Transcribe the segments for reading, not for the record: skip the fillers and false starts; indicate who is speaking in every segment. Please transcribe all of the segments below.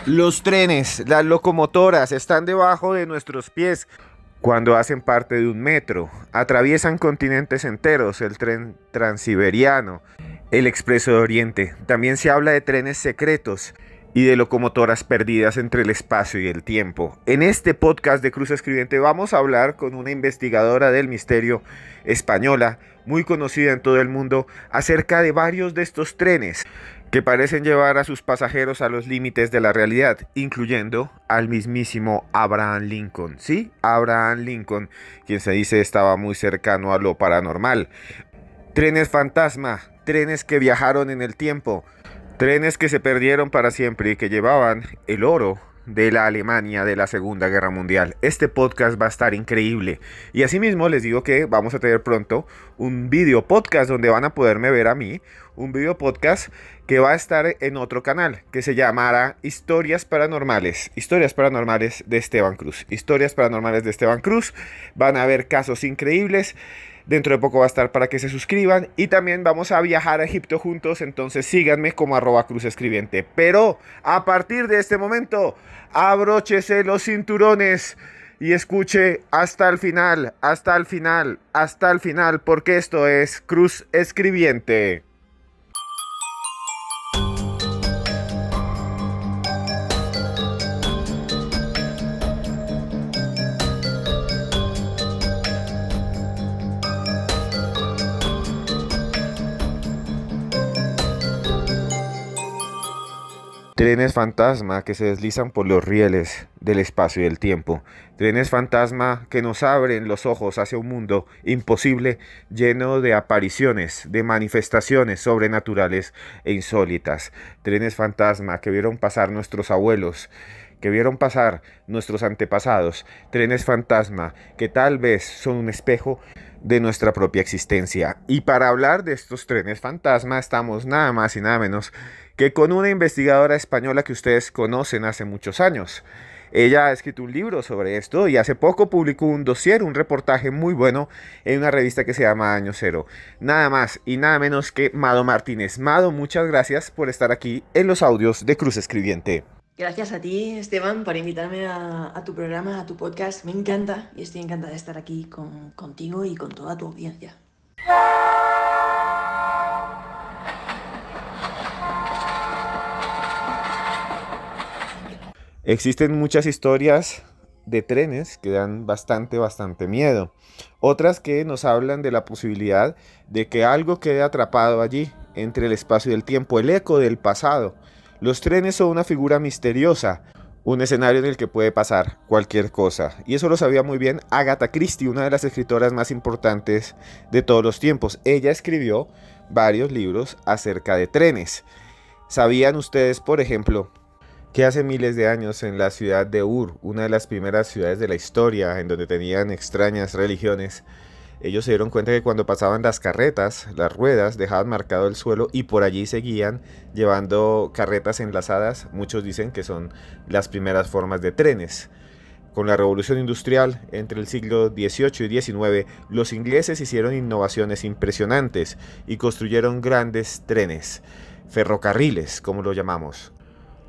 Speaker 1: Los trenes, las locomotoras están debajo de nuestros pies cuando hacen parte de un metro. Atraviesan continentes enteros, el tren transiberiano, el expreso de Oriente. También se habla de trenes secretos y de locomotoras perdidas entre el espacio y el tiempo. En este podcast de Cruz Escribiente vamos a hablar con una investigadora del misterio española, muy conocida en todo el mundo, acerca de varios de estos trenes que parecen llevar a sus pasajeros a los límites de la realidad, incluyendo al mismísimo Abraham Lincoln. Sí, Abraham Lincoln, quien se dice estaba muy cercano a lo paranormal. Trenes fantasma, trenes que viajaron en el tiempo, trenes que se perdieron para siempre y que llevaban el oro de la Alemania de la Segunda Guerra Mundial. Este podcast va a estar increíble. Y asimismo les digo que vamos a tener pronto un video podcast donde van a poderme ver a mí. Un video podcast que va a estar en otro canal que se llamará Historias Paranormales. Historias Paranormales de Esteban Cruz. Historias Paranormales de Esteban Cruz. Van a haber casos increíbles. Dentro de poco va a estar para que se suscriban. Y también vamos a viajar a Egipto juntos. Entonces síganme como @cruzescribiente. Pero a partir de este momento, abróchese los cinturones y escuche hasta el final, hasta el final, hasta el final. Porque esto es Cruz Escribiente. Trenes fantasma que se deslizan por los rieles del espacio y el tiempo. Trenes fantasma que nos abren los ojos hacia un mundo imposible, lleno de apariciones, de manifestaciones sobrenaturales e insólitas. Trenes fantasma que vieron pasar nuestros abuelos, que vieron pasar nuestros antepasados. Trenes fantasma que tal vez son un espejo de nuestra propia existencia. Y para hablar de estos trenes fantasma estamos nada más y nada menos que con una investigadora española que ustedes conocen hace muchos años. Ella ha escrito un libro sobre esto y hace poco publicó un dossier, un reportaje muy bueno en una revista que se llama Año Cero. Nada más y nada menos que Mado Martínez. Mado, muchas gracias por estar aquí en los audios de Cruz Escribiente.
Speaker 2: Gracias a ti, Esteban, por invitarme a tu programa, a tu podcast. Me encanta y estoy encantada de estar aquí contigo y con toda tu audiencia.
Speaker 1: Existen muchas historias de trenes que dan bastante miedo. Otras que nos hablan de la posibilidad de que algo quede atrapado allí, entre el espacio y el tiempo, el eco del pasado. Los trenes son una figura misteriosa, un escenario en el que puede pasar cualquier cosa. Y eso lo sabía muy bien Agatha Christie, una de las escritoras más importantes de todos los tiempos. Ella escribió varios libros acerca de trenes. ¿Sabían ustedes, por ejemplo, que hace miles de años en la ciudad de Ur, una de las primeras ciudades de la historia, en donde tenían extrañas religiones, ellos se dieron cuenta que cuando pasaban las carretas, las ruedas dejaban marcado el suelo y por allí seguían llevando carretas enlazadas? Muchos dicen que son las primeras formas de trenes. Con la revolución industrial entre el siglo XVIII y XIX, los ingleses hicieron innovaciones impresionantes y construyeron grandes trenes, ferrocarriles, como lo llamamos.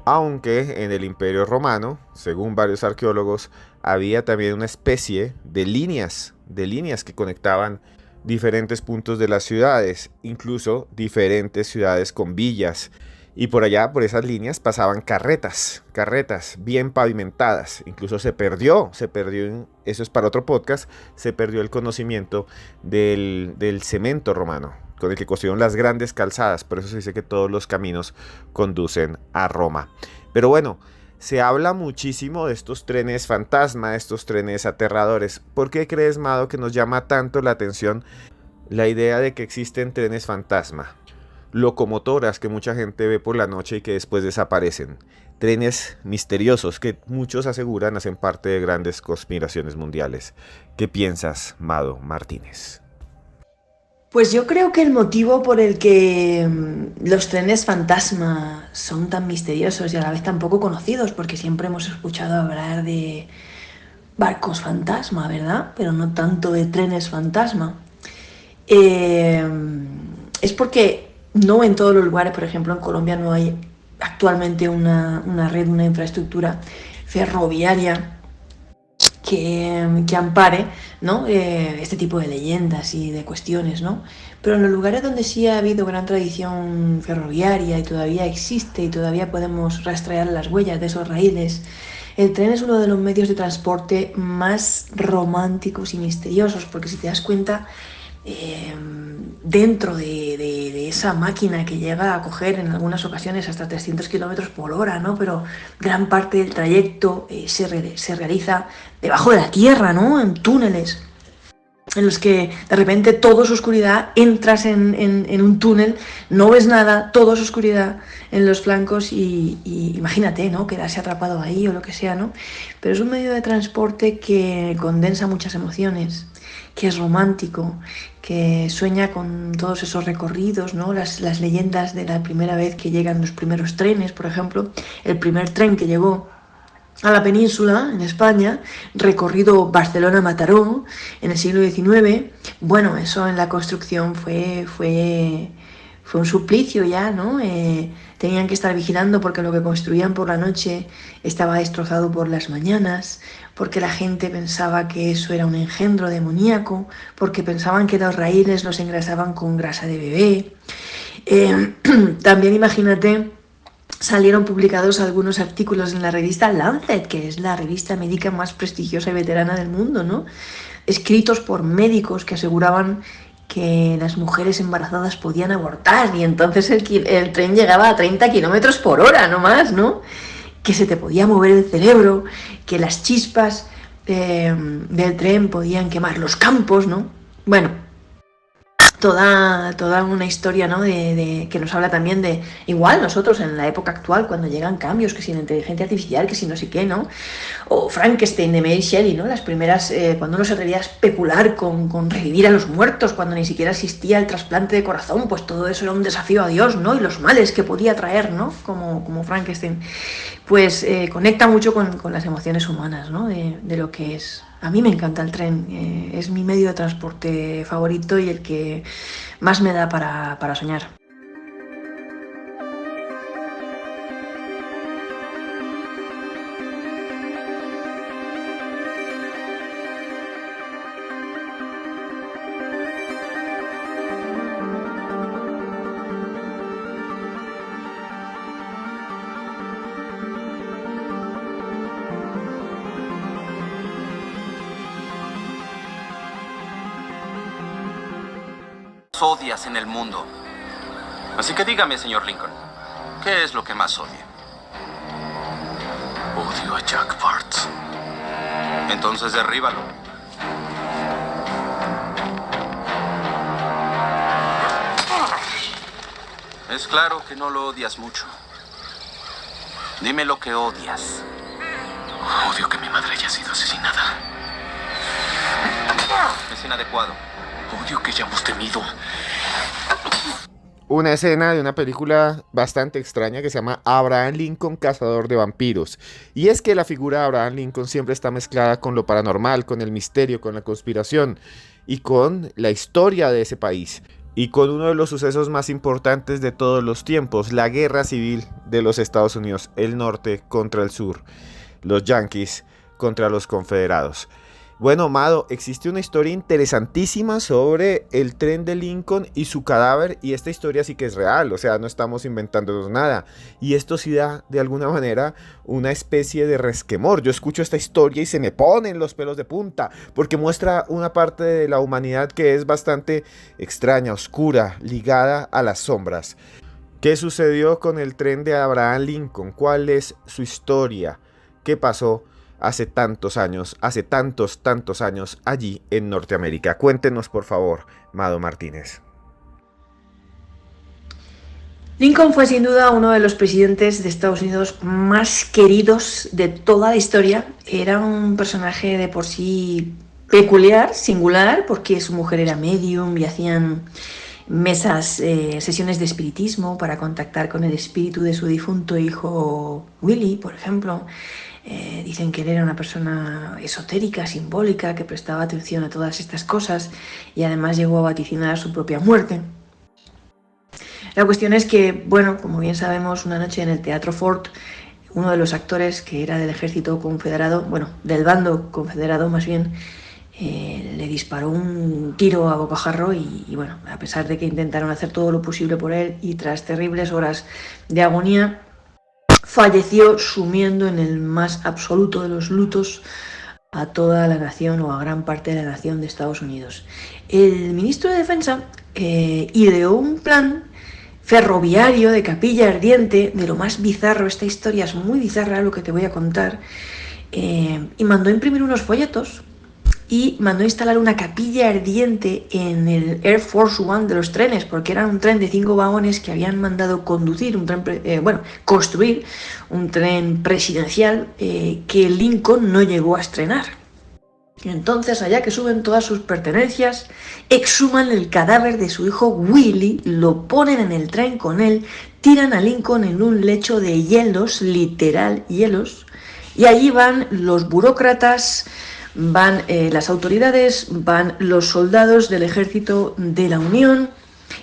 Speaker 1: Aunque en el Imperio Romano, según varios arqueólogos, había también una especie de líneas que conectaban diferentes puntos de las ciudades, incluso diferentes ciudades con villas. Y por allá, por esas líneas, pasaban carretas bien pavimentadas. Incluso se perdió, eso es para otro podcast, se perdió el conocimiento del cemento romano, con el que construyeron las grandes calzadas. Por eso se dice que todos los caminos conducen a Roma. Pero bueno, se habla muchísimo de estos trenes fantasma, estos trenes aterradores. ¿Por qué crees, Mado, que nos llama tanto la atención la idea de que existen trenes fantasma? Locomotoras que mucha gente ve por la noche y que después desaparecen. Trenes misteriosos que muchos aseguran hacen parte de grandes conspiraciones mundiales. ¿Qué piensas, Mado Martínez?
Speaker 2: Pues yo creo que el motivo por el que los trenes fantasma son tan misteriosos y a la vez tan poco conocidos, porque siempre hemos escuchado hablar de barcos fantasma, ¿verdad? Pero no tanto de trenes fantasma. Es porque no en todos los lugares, por ejemplo en Colombia no hay actualmente una red, una infraestructura ferroviaria que ampare, ¿no? Este tipo de leyendas y de cuestiones, ¿no? Pero en los lugares donde sí ha habido gran tradición ferroviaria y todavía existe y todavía podemos rastrear las huellas de esos raíles, el tren es uno de los medios de transporte más románticos y misteriosos, porque si te das cuenta, dentro de esa máquina que llega a coger en algunas ocasiones hasta 300 kilómetros por hora, ¿no? Pero gran parte del trayecto se realiza debajo de la tierra, ¿no? En túneles en los que de repente todo es oscuridad, entras en un túnel, no ves nada, todo es oscuridad en los flancos y imagínate, ¿no? Quedarse atrapado ahí o lo que sea, ¿no? Pero es un medio de transporte que condensa muchas emociones, que es romántico, que sueña con todos esos recorridos, ¿no? Las leyendas de la primera vez que llegan los primeros trenes, por ejemplo, el primer tren que llegó a la península, en España, recorrido Barcelona-Mataró en el siglo XIX. Bueno, eso en la construcción fue un suplicio ya, ¿no? Tenían que estar vigilando porque lo que construían por la noche estaba destrozado por las mañanas, porque la gente pensaba que eso era un engendro demoníaco, porque pensaban que los raíles los engrasaban con grasa de bebé. También imagínate, salieron publicados algunos artículos en la revista Lancet, que es la revista médica más prestigiosa y veterana del mundo, ¿no? Escritos por médicos que aseguraban que las mujeres embarazadas podían abortar y entonces el tren llegaba a 30 kilómetros por hora, no más, ¿no? Que se te podía mover el cerebro, que las chispas del tren podían quemar los campos, ¿no? Bueno, toda una historia, ¿no? Que nos habla también de, igual nosotros en la época actual, cuando llegan cambios, que si la inteligencia artificial, que si no sé qué, ¿no? O Frankenstein de Mary Shelley, ¿no? Las primeras, cuando uno se atrevía a especular con revivir a los muertos, cuando ni siquiera existía el trasplante de corazón, pues todo eso era un desafío a Dios, ¿no? Y los males que podía traer, ¿no? Como Frankenstein. Pues conecta mucho con las emociones humanas, ¿no? De lo que es. A mí me encanta el tren, es mi medio de transporte favorito y el que más me da para soñar.
Speaker 3: Odias en el mundo. Así que dígame, señor Lincoln, ¿qué es lo que más odia? Odio a Jack Bart. Entonces derríbalo. Es claro que no lo odias mucho. Dime lo que odias. Odio que mi madre haya sido asesinada. Es inadecuado. Odio que hayamos temido.
Speaker 1: Una escena de una película bastante extraña que se llama Abraham Lincoln, Cazador de Vampiros. Y es que la figura de Abraham Lincoln siempre está mezclada con lo paranormal, con el misterio, con la conspiración y con la historia de ese país. Y con uno de los sucesos más importantes de todos los tiempos, la guerra civil de los Estados Unidos, el norte contra el sur, los yanquis contra los confederados. Bueno, Mado, existe una historia interesantísima sobre el tren de Lincoln y su cadáver, y esta historia sí que es real, o sea, no estamos inventándonos nada, y esto sí da, de alguna manera, una especie de resquemor. Yo escucho esta historia y se me ponen los pelos de punta, porque muestra una parte de la humanidad que es bastante extraña, oscura, ligada a las sombras. ¿Qué sucedió con el tren de Abraham Lincoln? ¿Cuál es su historia? ¿Qué pasó hace tantos años allí en Norteamérica? Cuéntenos, por favor, Mado Martínez.
Speaker 2: Lincoln fue sin duda uno de los presidentes de Estados Unidos más queridos de toda la historia. Era un personaje de por sí peculiar, singular, porque su mujer era medium y hacían mesas, sesiones de espiritismo para contactar con el espíritu de su difunto hijo Willie, por ejemplo. Dicen que él era una persona esotérica, simbólica, que prestaba atención a todas estas cosas y además llegó a vaticinar su propia muerte. La cuestión es que, bueno, como bien sabemos, una noche en el Teatro Ford, uno de los actores que era del ejército confederado, bueno, del bando confederado más bien, le disparó un tiro a bocajarro y bueno, a pesar de que intentaron hacer todo lo posible por él y tras terribles horas de agonía, falleció sumiendo en el más absoluto de los lutos a toda la nación o a gran parte de la nación de Estados Unidos. El ministro de Defensa ideó un plan ferroviario de capilla ardiente, de lo más bizarro. Esta historia es muy bizarra, lo que te voy a contar, y mandó imprimir unos folletos y mandó instalar una capilla ardiente en el Air Force One de los trenes, porque era un tren de 5 vagones que habían mandado construir un tren presidencial que Lincoln no llegó a estrenar. Entonces, allá que suben todas sus pertenencias, exhuman el cadáver de su hijo Willie, lo ponen en el tren con él, tiran a Lincoln en un lecho de hielos, literal hielos, y allí van los burócratas, van las autoridades, van los soldados del ejército de la Unión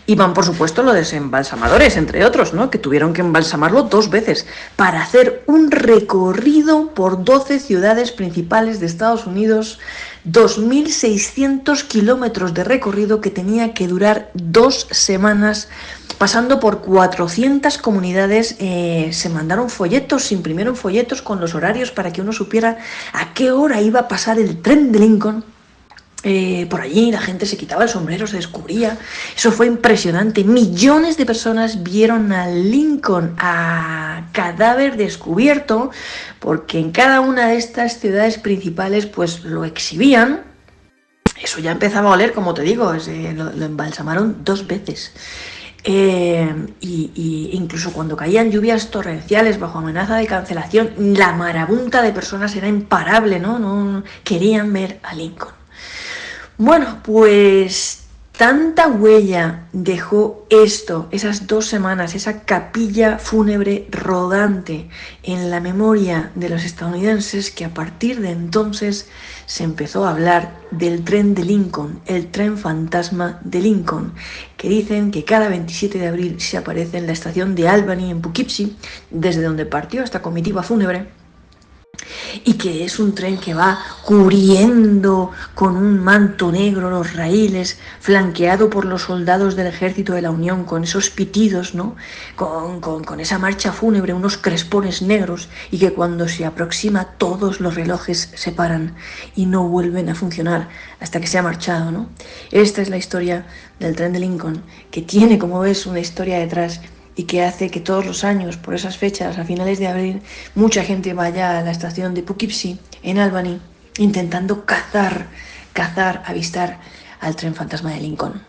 Speaker 2: y van, por supuesto, los embalsamadores, entre otros, ¿no? Que tuvieron que embalsamarlo 2 veces para hacer un recorrido por 12 ciudades principales de Estados Unidos, 2.600 kilómetros de recorrido que tenía que durar 2 semanas, pasando por 400 comunidades. Se mandaron folletos, se imprimieron folletos con los horarios para que uno supiera a qué hora iba a pasar el tren de Lincoln. Por allí la gente se quitaba el sombrero, se descubría. Eso fue impresionante. Millones de personas vieron a Lincoln a cadáver descubierto, porque en cada una de estas ciudades principales pues lo exhibían. Eso ya empezaba a oler, como te digo, lo embalsamaron 2 veces. Y incluso cuando caían lluvias torrenciales bajo amenaza de cancelación, la marabunta de personas era imparable, ¿no? No querían ver a Lincoln. Bueno, pues tanta huella dejó esto, esas 2 semanas, esa capilla fúnebre rodante en la memoria de los estadounidenses, que a partir de entonces se empezó a hablar del tren de Lincoln, el tren fantasma de Lincoln, que dicen que cada 27 de abril se aparece en la estación de Albany, en Poughkeepsie, desde donde partió esta comitiva fúnebre, y que es un tren que va cubriendo con un manto negro los raíles, flanqueado por los soldados del ejército de la Unión, con esos pitidos, ¿no? Con esa marcha fúnebre, unos crespones negros, y que cuando se aproxima todos los relojes se paran y no vuelven a funcionar hasta que se ha marchado, ¿no? Esta es la historia del tren de Lincoln, que tiene, como ves, una historia detrás, y que hace que todos los años, por esas fechas, a finales de abril, mucha gente vaya a la estación de Poughkeepsie, en Albany, intentando avistar al tren fantasma de Lincoln.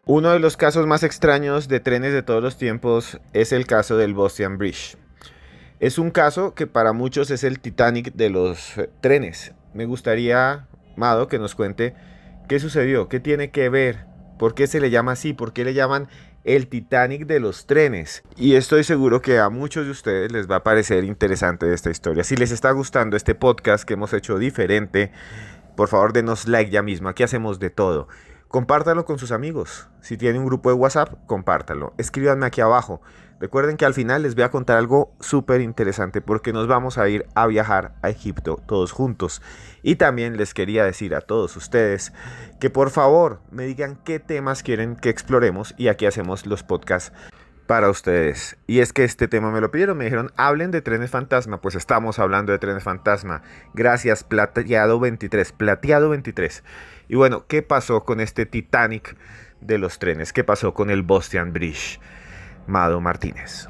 Speaker 1: Uno de los casos más extraños de trenes de todos los tiempos es el caso del Boston Bridge. Es un caso que para muchos es el Titanic de los trenes. Me gustaría, Mado, que nos cuente qué sucedió, qué tiene que ver, por qué se le llama así, por qué le llaman el Titanic de los trenes. Y estoy seguro que a muchos de ustedes les va a parecer interesante esta historia. Si les está gustando este podcast que hemos hecho diferente, por favor denos like ya mismo. Aquí hacemos de todo. Compártalo con sus amigos. Si tienen un grupo de WhatsApp, compártalo. Escríbanme aquí abajo. Recuerden que al final les voy a contar algo súper interesante, porque nos vamos a ir a viajar a Egipto todos juntos. Y también les quería decir a todos ustedes que por favor me digan qué temas quieren que exploremos, y aquí hacemos los podcasts para ustedes. Y es que este tema me lo pidieron, me dijeron hablen de trenes fantasma. Pues estamos hablando de trenes fantasma. Gracias, Plateado 23. Y bueno, ¿qué pasó con este Titanic de los trenes? ¿Qué pasó con el Boston Bridge? Mado Martínez.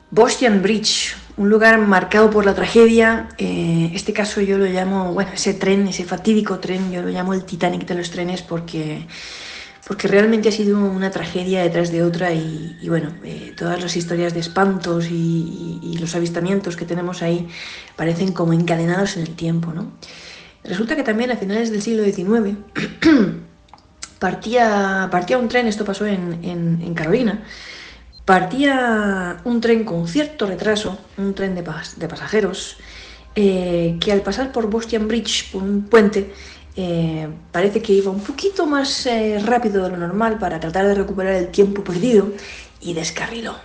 Speaker 2: Boston Bridge, un lugar marcado por la tragedia. Este caso yo lo llamo, ese tren, ese fatídico tren, yo lo llamo el Titanic de los trenes, porque porque realmente ha sido una tragedia detrás de otra y bueno, todas las historias de espantos y los avistamientos que tenemos ahí parecen como encadenados en el tiempo, ¿no? Resulta que también a finales del siglo XIX partía un tren, esto pasó en Carolina, partía un tren con cierto retraso, un tren de pasajeros, que al pasar por Boston Bridge, por un puente, parece que iba un poquito más rápido de lo normal para tratar de recuperar el tiempo perdido y descarriló.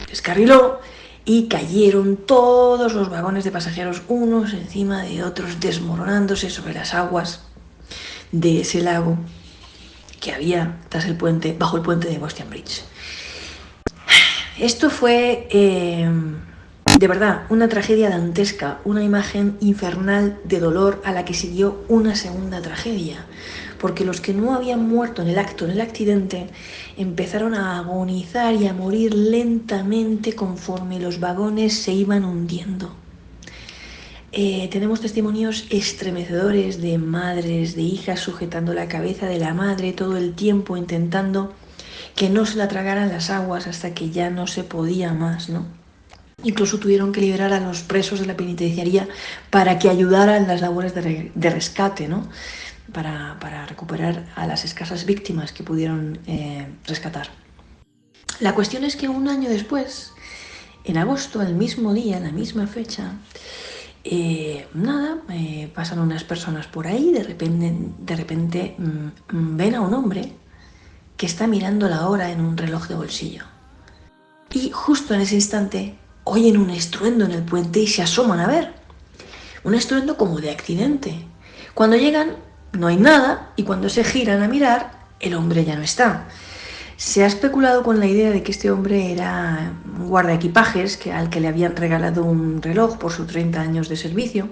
Speaker 2: Descarriló y cayeron todos los vagones de pasajeros unos encima de otros, desmoronándose sobre las aguas de ese lago que había tras el puente, bajo el puente de Boston Bridge. Esto fue de verdad una tragedia dantesca, una imagen infernal de dolor a la que siguió una segunda tragedia, porque los que no habían muerto en el acto, en el accidente, empezaron a agonizar y a morir lentamente conforme los vagones se iban hundiendo. Tenemos testimonios estremecedores de madres, de hijas sujetando la cabeza de la madre todo el tiempo intentando que no se la tragaran las aguas hasta que ya no se podía más, ¿no? Incluso tuvieron que liberar a los presos de la penitenciaría para que ayudaran las labores de rescate, ¿no? Para recuperar a las escasas víctimas que pudieron rescatar. La cuestión es que un año después, en agosto, el mismo día, la misma fecha, pasan unas personas por ahí, de repente ven a un hombre que está mirando la hora en un reloj de bolsillo. Y justo en ese instante oyen un estruendo en el puente y se asoman a ver. Un estruendo como de accidente. Cuando llegan no hay nada y cuando se giran a mirar el hombre ya no está. Se ha especulado con la idea de que este hombre era un guardaequipajes al que le habían regalado un reloj por sus 30 años de servicio,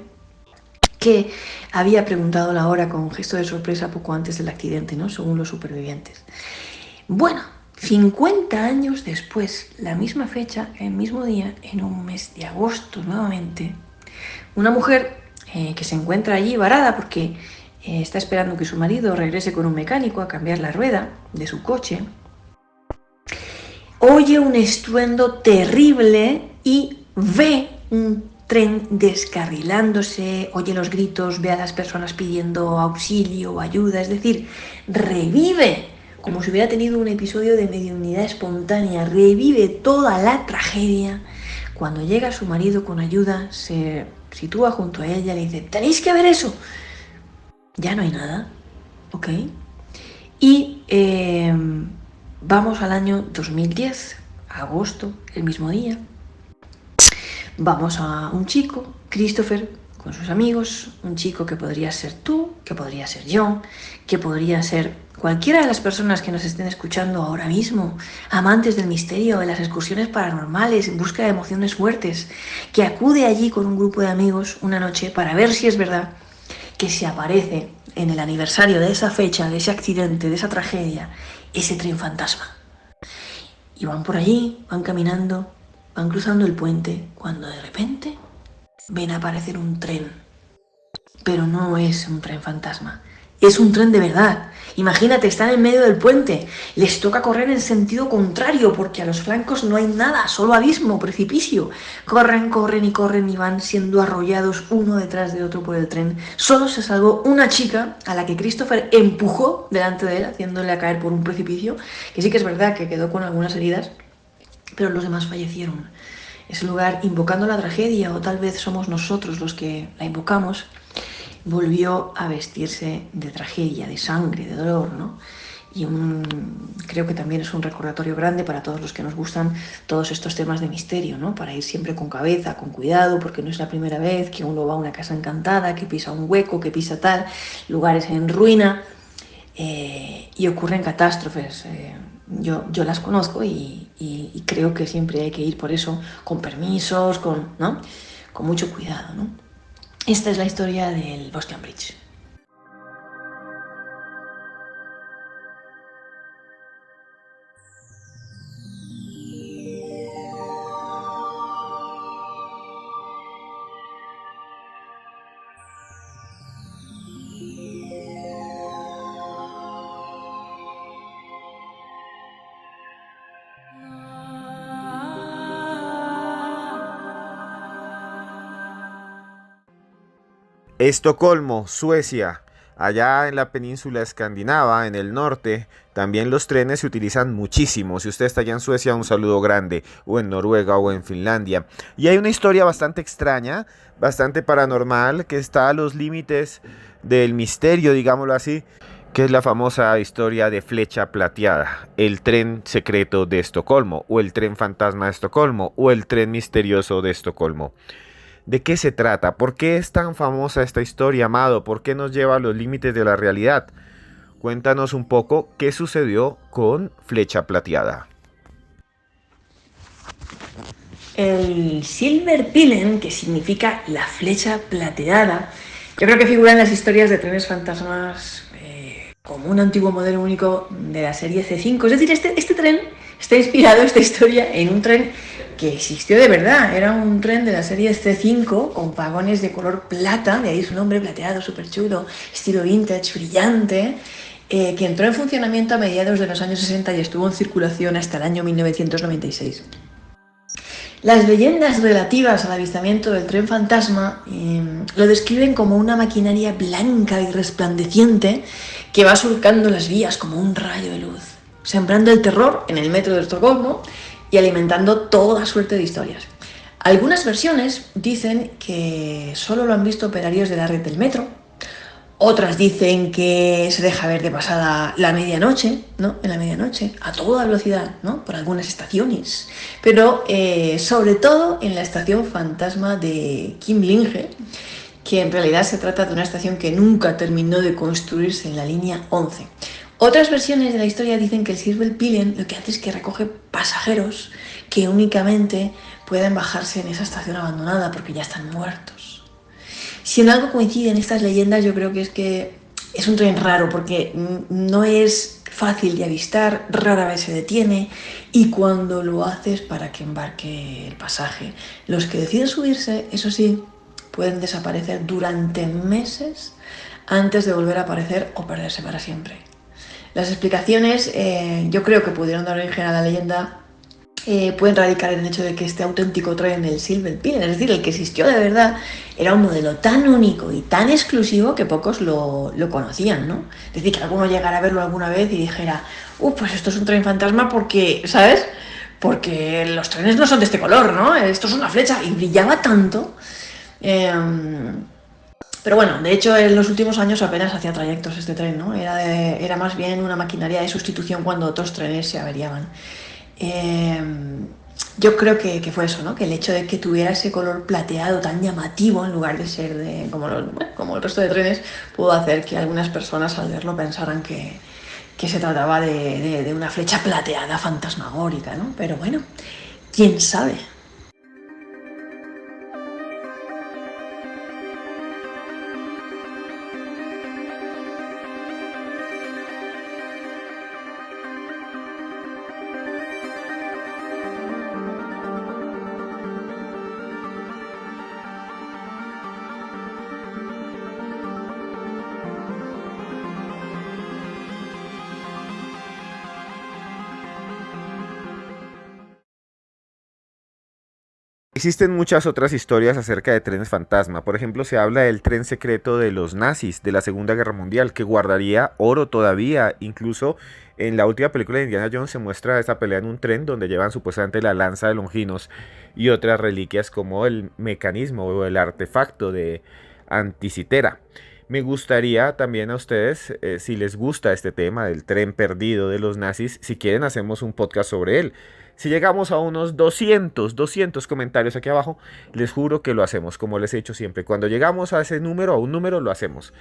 Speaker 2: que había preguntado la hora con un gesto de sorpresa poco antes del accidente, ¿no? Según los supervivientes. Bueno, 50 años después, la misma fecha, el mismo día, en un mes de agosto nuevamente, una mujer que se encuentra allí varada porque está esperando que su marido regrese con un mecánico a cambiar la rueda de su coche, oye un estruendo terrible y ve un tren descarrilándose, oye los gritos, ve a las personas pidiendo auxilio o ayuda, es decir, revive, como si hubiera tenido un episodio de mediunidad espontánea, revive toda la tragedia. Cuando llega su marido con ayuda, se sitúa junto a ella y le dice, tenéis que ver eso. Ya no hay nada, ¿ok? Y vamos al año 2010, agosto, el mismo día. Vamos a un chico, Christopher, con sus amigos, un chico que podría ser tú, que podría ser yo, que podría ser cualquiera de las personas que nos estén escuchando ahora mismo, amantes del misterio, de las excursiones paranormales, en busca de emociones fuertes, que acude allí con un grupo de amigos una noche para ver si es verdad que se aparece en el aniversario de esa fecha, de ese accidente, de esa tragedia, ese tren fantasma. Y van por allí, van caminando, van cruzando el puente, cuando de repente ven aparecer un tren. Pero no es un tren fantasma, es un tren de verdad. Imagínate, están en medio del puente, les toca correr en sentido contrario porque a los flancos no hay nada, solo abismo, precipicio. Corren, corren y corren y van siendo arrollados uno detrás de otro por el tren. Solo se salvó una chica a la que Christopher empujó delante de él, haciéndole a caer por un precipicio, que sí que es verdad que quedó con algunas heridas, pero los demás fallecieron. Ese lugar, invocando la tragedia, o tal vez somos nosotros los que la invocamos, volvió a vestirse de tragedia, de sangre, de dolor, ¿no? Y creo que también es un recordatorio grande para todos los que nos gustan todos estos temas de misterio, ¿no? Para ir siempre con cabeza, con cuidado, porque no es la primera vez que uno va a una casa encantada, que pisa un hueco, que pisa tal, lugares en ruina, y ocurren catástrofes. Yo las conozco y creo que siempre hay que ir por eso con permisos, ¿no? Con mucho cuidado, ¿no? Esta es la historia del Boston Bridge.
Speaker 1: Estocolmo, Suecia. Allá en la península escandinava, en el norte, también los trenes se utilizan muchísimo. Si usted está allá en Suecia, un saludo grande, o en Noruega o en Finlandia. Y hay una historia bastante extraña, bastante paranormal, que está a los límites del misterio, digámoslo así, que es la famosa historia de Flecha Plateada, el tren secreto de Estocolmo, o el tren fantasma de Estocolmo, o el tren misterioso de Estocolmo. ¿De qué se trata? ¿Por qué es tan famosa esta historia, Amado? ¿Por qué nos lleva a los límites de la realidad? Cuéntanos un poco qué sucedió con Flecha Plateada.
Speaker 2: El Silverpilen, que significa la flecha plateada, yo creo que figura en las historias de trenes fantasmas como un antiguo modelo único de la serie C5. Es decir, este tren está inspirado, esta historia, en un tren que existió de verdad. Era un tren de la serie C5 con vagones de color plata, de ahí su nombre, plateado, súper chulo, estilo vintage, brillante, que entró en funcionamiento a mediados de los años 60 y estuvo en circulación hasta el año 1996. Las leyendas relativas al avistamiento del tren fantasma lo describen como una maquinaria blanca y resplandeciente que va surcando las vías como un rayo de luz, sembrando el terror en el metro de Estocolmo y alimentando toda suerte de historias. Algunas versiones dicen que solo lo han visto operarios de la red del metro, otras dicen que se deja ver de pasada la medianoche, ¿no? En la medianoche, a toda velocidad, ¿no? Por algunas estaciones, pero sobre todo en la estación fantasma de Kimlinge, que en realidad se trata de una estación que nunca terminó de construirse en la línea 11. Otras versiones de la historia dicen que el Silverpilen lo que hace es que recoge pasajeros que únicamente pueden bajarse en esa estación abandonada porque ya están muertos. Si en algo coinciden estas leyendas, yo creo que es un tren raro porque no es fácil de avistar, rara vez se detiene y cuando lo haces para que embarque el pasaje, los que deciden subirse, eso sí, pueden desaparecer durante meses antes de volver a aparecer o perderse para siempre. Las explicaciones, yo creo que pudieron dar origen a la leyenda, pueden radicar en el hecho de que este auténtico tren, el Silverpilen, es decir, el que existió de verdad, era un modelo tan único y tan exclusivo que pocos lo conocían, ¿no? Es decir, que alguno llegara a verlo alguna vez y dijera, pues esto es un tren fantasma porque, ¿sabes? Porque los trenes no son de este color, ¿no? Esto es una flecha y brillaba tanto. Pero bueno, de hecho en los últimos años apenas hacía trayectos este tren, ¿no? Era más bien una maquinaria de sustitución cuando otros trenes se averiaban. Yo creo que fue eso, ¿no? Que el hecho de que tuviera ese color plateado tan llamativo en lugar de ser como el resto de trenes pudo hacer que algunas personas al verlo pensaran que se trataba de una flecha plateada fantasmagórica, ¿no? Pero bueno, quién sabe.
Speaker 1: Existen muchas otras historias acerca de trenes fantasma. Por ejemplo, se habla del tren secreto de los nazis de la Segunda Guerra Mundial, que guardaría oro todavía. Incluso en la última película de Indiana Jones se muestra esa pelea en un tren donde llevan supuestamente la lanza de Longinos y otras reliquias como el mecanismo o el artefacto de Anticitera. Me gustaría también a ustedes, si les gusta este tema del tren perdido de los nazis, si quieren hacemos un podcast sobre él. Si llegamos a unos 200 comentarios aquí abajo, les juro que lo hacemos, como les he dicho siempre. Cuando llegamos a ese número, a un número, lo hacemos.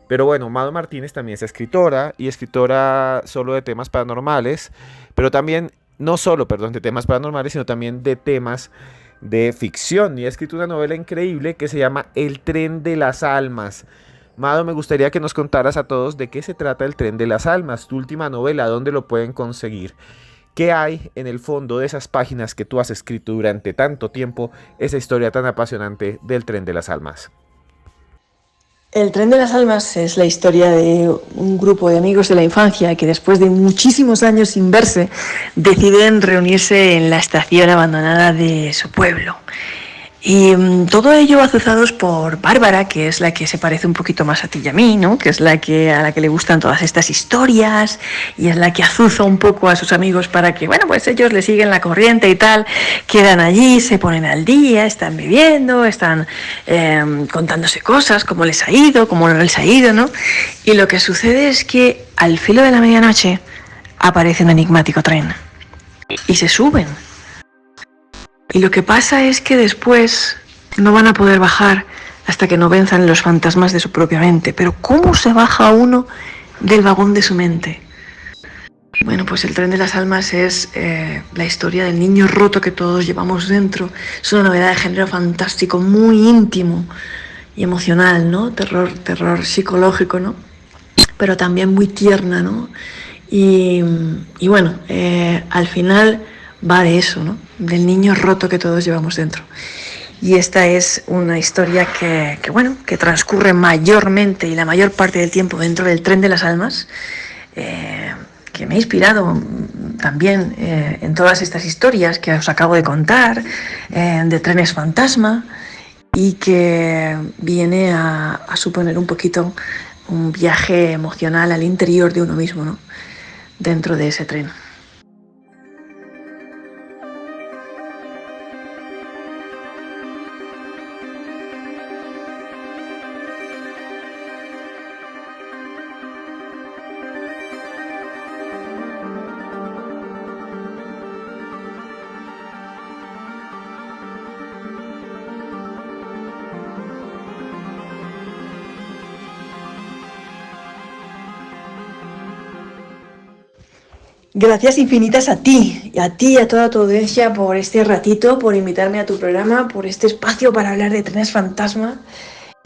Speaker 1: Pero bueno, Mado Martínez también es escritora, y escritora solo de temas paranormales, pero también, no solo, perdón, de temas paranormales, sino también de temas de ficción. Y ha escrito una novela increíble que se llama El tren de las almas. Mado, me gustaría que nos contaras a todos de qué se trata El tren de las almas, tu última novela, dónde lo pueden conseguir. ¿Qué hay en el fondo de esas páginas que tú has escrito durante tanto tiempo, esa historia tan apasionante del tren de las almas?
Speaker 2: El tren de las almas es la historia de un grupo de amigos de la infancia que después de muchísimos años sin verse deciden reunirse en la estación abandonada de su pueblo. Y todo ello azuzados por Bárbara, que es la que se parece un poquito más a ti y a mí, ¿no? Que es a la que le gustan todas estas historias y es la que azuza un poco a sus amigos para que, bueno, pues ellos le siguen la corriente y tal, quedan allí, se ponen al día, están bebiendo, están contándose cosas, cómo les ha ido, cómo no les ha ido, ¿no? Y lo que sucede es que al filo de la medianoche aparece un enigmático tren y se suben. Y lo que pasa es que después no van a poder bajar hasta que no venzan los fantasmas de su propia mente. Pero ¿cómo se baja uno del vagón de su mente? Bueno, pues el tren de las almas es la historia del niño roto que todos llevamos dentro. Es una novedad de género fantástico, muy íntimo y emocional, ¿no? Terror psicológico, ¿no? Pero también muy tierna, ¿no? Y bueno, al final va de eso, ¿no? Del niño roto que todos llevamos dentro. Y esta es una historia que transcurre mayormente y la mayor parte del tiempo dentro del tren de las almas, que me ha inspirado también en todas estas historias que os acabo de contar, de trenes fantasma, y que viene a suponer un poquito un viaje emocional al interior de uno mismo, ¿no? Dentro de ese tren. Gracias infinitas a ti y a toda tu audiencia por este ratito, por invitarme a tu programa, por este espacio para hablar de trenes fantasma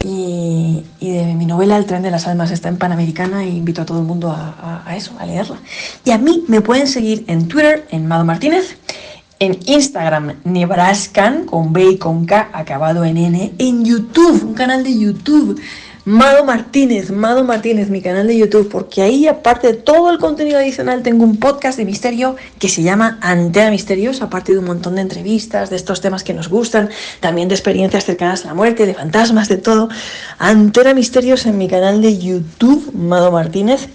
Speaker 2: y de mi novela El tren de las almas. Está en Panamericana e invito a todo el mundo a eso, a leerla. Y a mí me pueden seguir en Twitter, en Mado Martínez, en Instagram, Nebraskan, con B y con K, acabado en N, en YouTube, un canal de YouTube, Mado Martínez, mi canal de YouTube, porque ahí, aparte de todo el contenido adicional, tengo un podcast de misterio que se llama Antena Misterios, aparte de un montón de entrevistas, de estos temas que nos gustan, también de experiencias cercanas a la muerte, de fantasmas, de todo. Antena Misterios en mi canal de YouTube, Mado Martínez.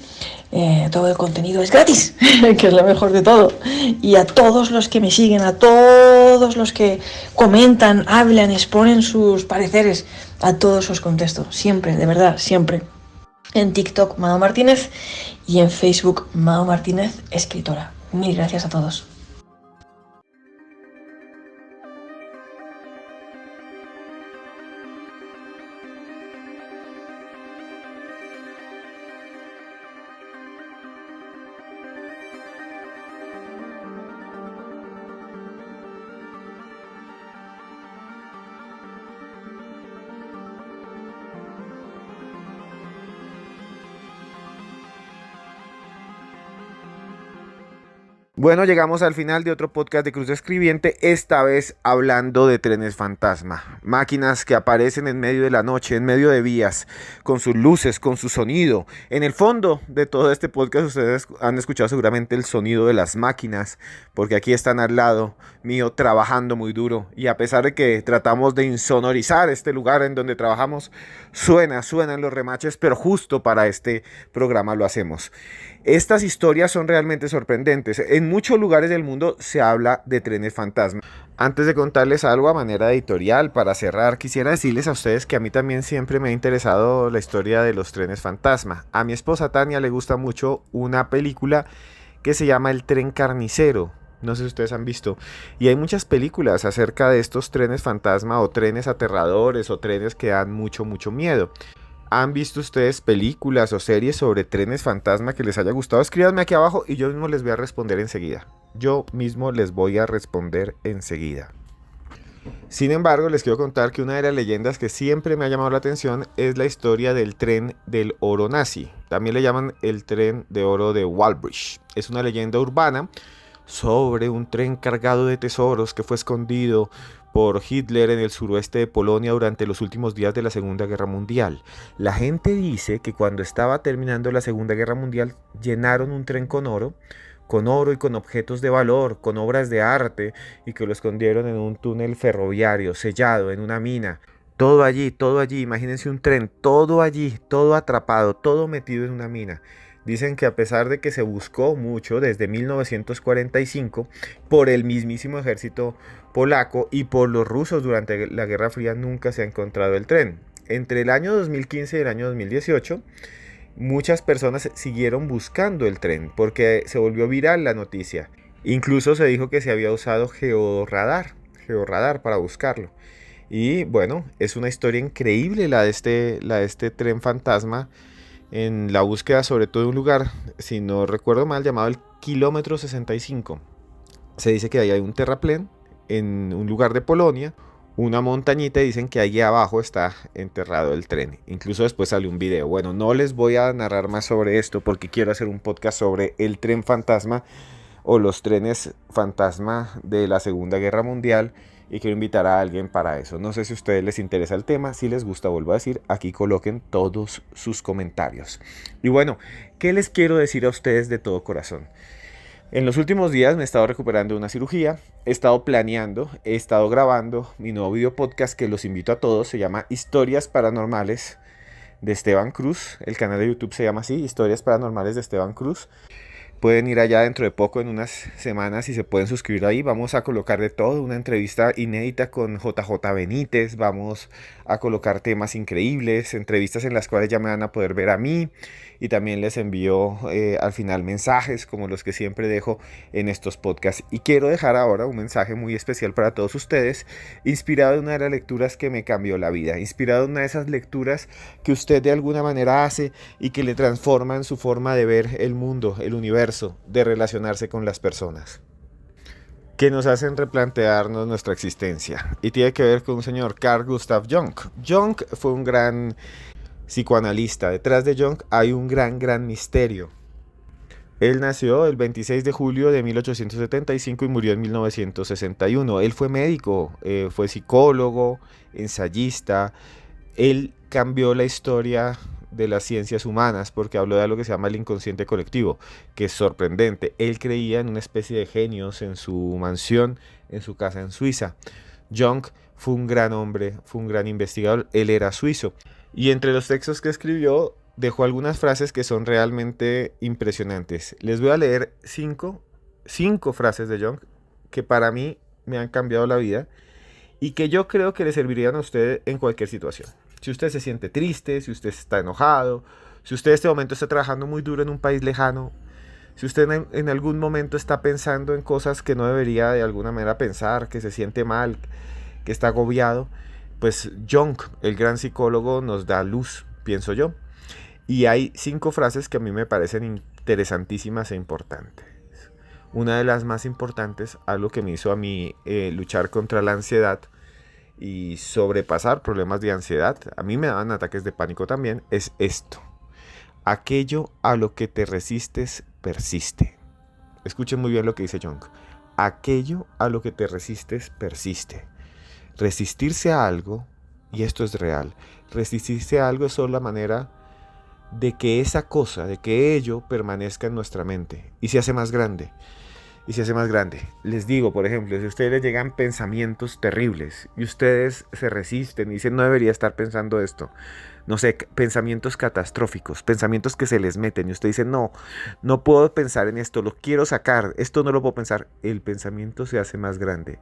Speaker 2: Todo el contenido es gratis, que es lo mejor de todo. Y a todos los que me siguen, a todos los que comentan, hablan, exponen sus pareceres, a todos os contesto, siempre, de verdad, siempre. En TikTok, Mado Martínez, y en Facebook, Mado Martínez, escritora. Mil gracias a todos.
Speaker 1: Bueno, llegamos al final de otro podcast de Cruz Escribiente, esta vez hablando de trenes fantasma, máquinas que aparecen en medio de la noche, en medio de vías, con sus luces, con su sonido. En el fondo de todo este podcast ustedes han escuchado seguramente el sonido de las máquinas, porque aquí están al lado mío trabajando muy duro, y a pesar de que tratamos de insonorizar este lugar en donde trabajamos, suenan los remaches, pero justo para este programa lo hacemos. Estas historias son realmente sorprendentes. En muchos lugares del mundo se habla de trenes fantasma. Antes de contarles algo a manera editorial, para cerrar, quisiera decirles a ustedes que a mí también siempre me ha interesado la historia de los trenes fantasma. A mi esposa Tania le gusta mucho una película que se llama El tren carnicero. No sé si ustedes han visto. Y hay muchas películas acerca de estos trenes fantasma o trenes aterradores o trenes que dan mucho miedo. ¿Han visto ustedes películas o series sobre trenes fantasma que les haya gustado? Escríbanme aquí abajo y yo mismo les voy a responder enseguida. Sin embargo, les quiero contar que una de las leyendas que siempre me ha llamado la atención es la historia del tren del oro nazi. También le llaman el tren de oro de Walbridge. Es una leyenda urbana sobre un tren cargado de tesoros que fue escondido por Hitler en el suroeste de Polonia durante los últimos días de la Segunda Guerra Mundial. La gente dice que cuando estaba terminando la Segunda Guerra Mundial llenaron un tren con oro con oro y con objetos de valor, con obras de arte, y que lo escondieron en un túnel ferroviario, sellado, en una mina. Todo allí, imagínense un tren, todo allí, todo atrapado, todo metido en una mina. Dicen que a pesar de que se buscó mucho desde 1945 por el mismísimo ejército polaco y por los rusos durante la Guerra Fría, nunca se ha encontrado el tren. Entre el año 2015 y el año 2018, muchas personas siguieron buscando el tren porque se volvió viral la noticia. Incluso se dijo que se había usado georradar para buscarlo. Y bueno, es una historia increíble la de este tren fantasma en la búsqueda sobre todo de un lugar, si no recuerdo mal, llamado el kilómetro 65. Se dice que ahí hay un terraplén en un lugar de Polonia, una montañita, y dicen que allí abajo está enterrado el tren. Incluso después sale un video. Bueno, no les voy a narrar más sobre esto porque quiero hacer un podcast sobre el tren fantasma o los trenes fantasma de la Segunda Guerra Mundial, y quiero invitar a alguien para eso. No sé si a ustedes les interesa el tema. Si les gusta, vuelvo a decir, aquí coloquen todos sus comentarios. Y bueno, ¿qué les quiero decir a ustedes de todo corazón? En los últimos días me he estado recuperando de una cirugía, he estado planeando, he estado grabando mi nuevo video podcast que los invito a todos. Se llama Historias Paranormales de Esteban Cruz. El canal de YouTube se llama así, Historias Paranormales de Esteban Cruz. Pueden ir allá dentro de poco, en unas semanas, y se pueden suscribir ahí. Vamos a colocar de todo, una entrevista inédita con JJ Benítez. Vamos a colocar temas increíbles, entrevistas en las cuales ya me van a poder ver a mí. Y también les envío al final mensajes como los que siempre dejo en estos podcasts. Y quiero dejar ahora un mensaje muy especial para todos ustedes, inspirado en una de las lecturas que me cambió la vida. Inspirado en una de esas lecturas que usted de alguna manera hace y que le transforman su forma de ver el mundo, el universo, de relacionarse con las personas, que nos hacen replantearnos nuestra existencia. Y tiene que ver con un señor, Carl Gustav Jung. Jung fue un gran psicoanalista. Detrás de Jung hay un gran misterio. Él nació el 26 de julio de 1875 y murió en 1961. Él fue médico, fue psicólogo, ensayista. Él cambió la historia de las ciencias humanas porque habló de algo que se llama el inconsciente colectivo, que es sorprendente. Él creía en una especie de genios en su mansión, en su casa en Suiza. Jung fue un gran hombre, fue un gran investigador. Él era suizo. Y entre los textos que escribió, dejó algunas frases que son realmente impresionantes. Les voy a leer cinco frases de Jung que para mí me han cambiado la vida y que yo creo que le servirían a usted en cualquier situación. Si usted se siente triste, si usted está enojado, si usted en este momento está trabajando muy duro en un país lejano, si usted en algún momento está pensando en cosas que no debería de alguna manera pensar, que se siente mal, que está agobiado, pues Jung, el gran psicólogo, nos da luz, pienso yo. Y hay 5 frases que a mí me parecen interesantísimas e importantes. Una de las más importantes, algo que me hizo a mí luchar contra la ansiedad y sobrepasar problemas de ansiedad, a mí me daban ataques de pánico también, es esto: aquello a lo que te resistes persiste. Escuchen muy bien lo que dice Jung. Aquello a lo que te resistes persiste. Resistirse a algo, y esto es real, resistirse a algo es solo la manera de que esa cosa, de que ello permanezca en nuestra mente y se hace más grande. Y se hace más grande. Les digo, por ejemplo, si a ustedes les llegan pensamientos terribles y ustedes se resisten y dicen no debería estar pensando esto, no sé, pensamientos catastróficos, pensamientos que se les meten y usted dice no puedo pensar en esto, lo quiero sacar, esto no lo puedo pensar, el pensamiento se hace más grande.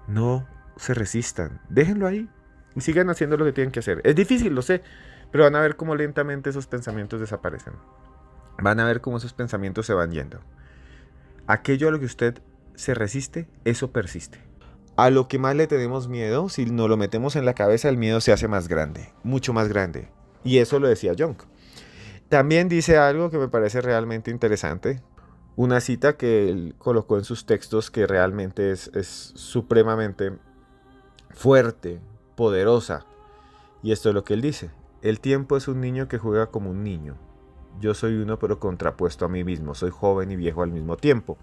Speaker 1: No se resistan, déjenlo ahí y sigan haciendo lo que tienen que hacer. Es difícil, lo sé, pero van a ver cómo lentamente esos pensamientos desaparecen. Van a ver cómo esos pensamientos se van yendo. Aquello a lo que usted se resiste, eso persiste. A lo que más le tenemos miedo, si nos lo metemos en la cabeza, el miedo se hace más grande, mucho más grande. Y eso lo decía Jung. También dice algo que me parece realmente interesante. Una cita que él colocó en sus textos que realmente es supremamente fuerte, poderosa. Y esto es lo que él dice: el tiempo es un niño que juega como un niño. Yo soy uno pero contrapuesto a mí mismo, soy joven y viejo al mismo tiempo.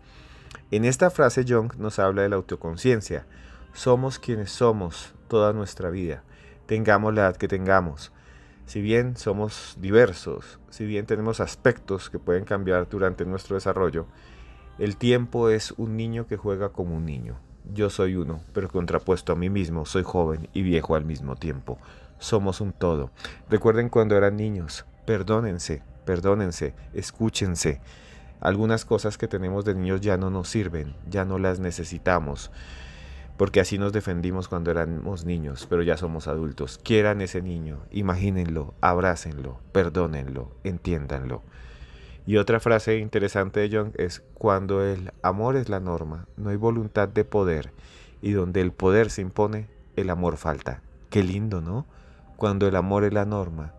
Speaker 1: En esta frase Jung nos habla de la autoconciencia. Somos quienes somos toda nuestra vida, tengamos la edad que tengamos. Si bien somos diversos, si bien tenemos aspectos que pueden cambiar durante nuestro desarrollo, El tiempo es un niño que juega como un niño. Yo soy uno, pero contrapuesto a mí mismo, soy joven y viejo al mismo tiempo. Somos un todo. Recuerden cuando eran niños. Perdónense, perdónense, escúchense. Algunas cosas que tenemos de niños ya no nos sirven, ya no las necesitamos, porque así nos defendimos cuando éramos niños, pero ya somos adultos. Quieran ese niño, imagínenlo, abrácenlo, perdónenlo, entiéndanlo. Y otra frase interesante de Jung es: cuando el amor es la norma, no hay voluntad de poder, y donde el poder se impone, el amor falta. Qué lindo, ¿no? Cuando el amor es la norma,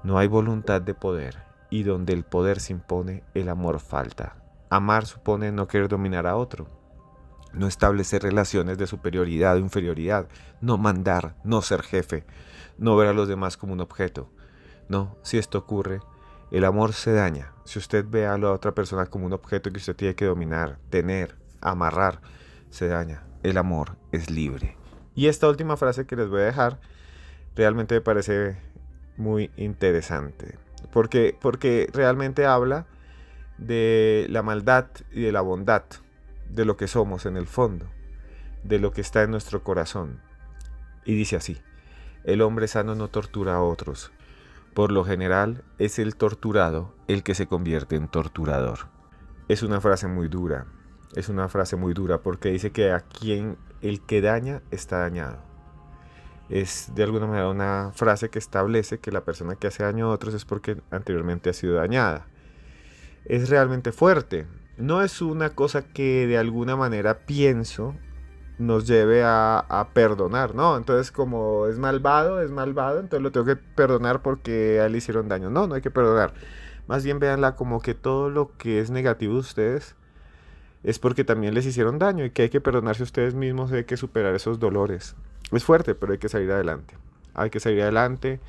Speaker 1: no hay voluntad de poder, y donde el poder se impone, el amor falta. Amar supone no querer dominar a otro, no establecer relaciones de superioridad o inferioridad, no mandar, no ser jefe, no ver a los demás como un objeto. No, si esto ocurre, el amor se daña. Si usted ve a la otra persona como un objeto que usted tiene que dominar, tener, amarrar, se daña. El amor es libre. Y esta última frase que les voy a dejar realmente me parece muy interesante, porque realmente habla de la maldad y de la bondad, de lo que somos en el fondo, de lo que está en nuestro corazón. Y dice así: el hombre sano no tortura a otros. Por lo general es el torturado el que se convierte en torturador. Es una frase muy dura, porque dice que a quien el que daña está dañado. Es de alguna manera una frase que establece que la persona que hace daño a otros es porque anteriormente ha sido dañada. Es realmente fuerte. No es una cosa que de alguna manera pienso nos lleve a perdonar, ¿no? Entonces, como es malvado, entonces lo tengo que perdonar porque a él le hicieron daño. No, no hay que perdonar. Más bien véanla como que todo lo que es negativo de ustedes es porque también les hicieron daño y que hay que perdonarse a ustedes mismos, hay que superar esos dolores. Es fuerte, pero hay que salir adelante. Hay que salir adelante,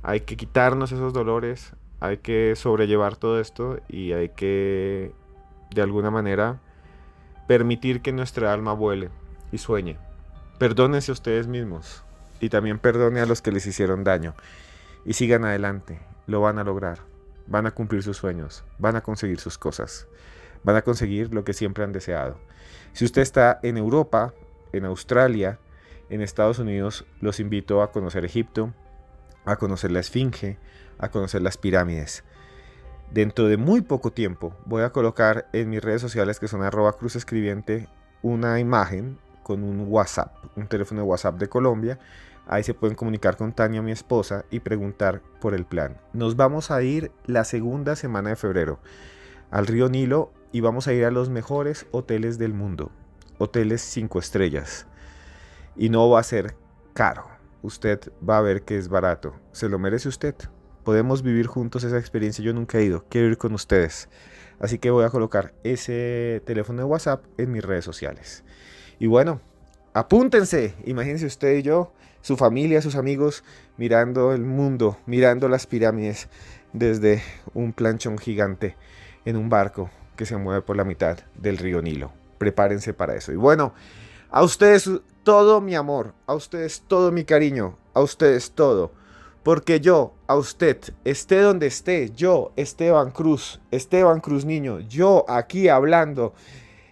Speaker 1: hay que quitarnos esos dolores, hay que sobrellevar todo esto y hay que, de alguna manera, permitir que nuestra alma vuele y sueñe. Perdónense a ustedes mismos y también perdone a los que les hicieron daño. Y sigan adelante, lo van a lograr. Van a cumplir sus sueños, van a conseguir sus cosas. Van a conseguir lo que siempre han deseado. Si usted está en Europa, en Australia, en Estados Unidos, los invito a conocer Egipto, a conocer la Esfinge, a conocer las pirámides. Dentro de muy poco tiempo voy a colocar en mis redes sociales, que son @cruzescribiente, una imagen con un WhatsApp, un teléfono de WhatsApp de Colombia. Ahí se pueden comunicar con Tania, mi esposa, y preguntar por el plan. Nos vamos a ir la segunda semana de febrero al río Nilo y vamos a ir a los mejores hoteles del mundo, hoteles 5 estrellas. Y no va a ser caro, usted va a ver que es barato, se lo merece usted. Podemos vivir juntos esa experiencia, yo nunca he ido, quiero ir con ustedes. Así que voy a colocar ese teléfono de WhatsApp en mis redes sociales. Y bueno, apúntense, imagínense usted y yo, su familia, sus amigos, mirando el mundo, mirando las pirámides desde un planchón gigante en un barco que se mueve por la mitad del río Nilo. Prepárense para eso. Y bueno, a ustedes todo mi amor, a ustedes todo mi cariño, a ustedes todo. Porque yo, a usted, esté donde esté, yo, Esteban Cruz Niño, yo aquí hablando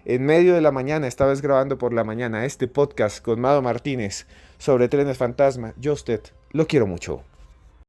Speaker 1: en medio de la mañana, esta vez grabando por la mañana este podcast con Mado Martínez sobre trenes fantasma, yo a usted lo quiero mucho.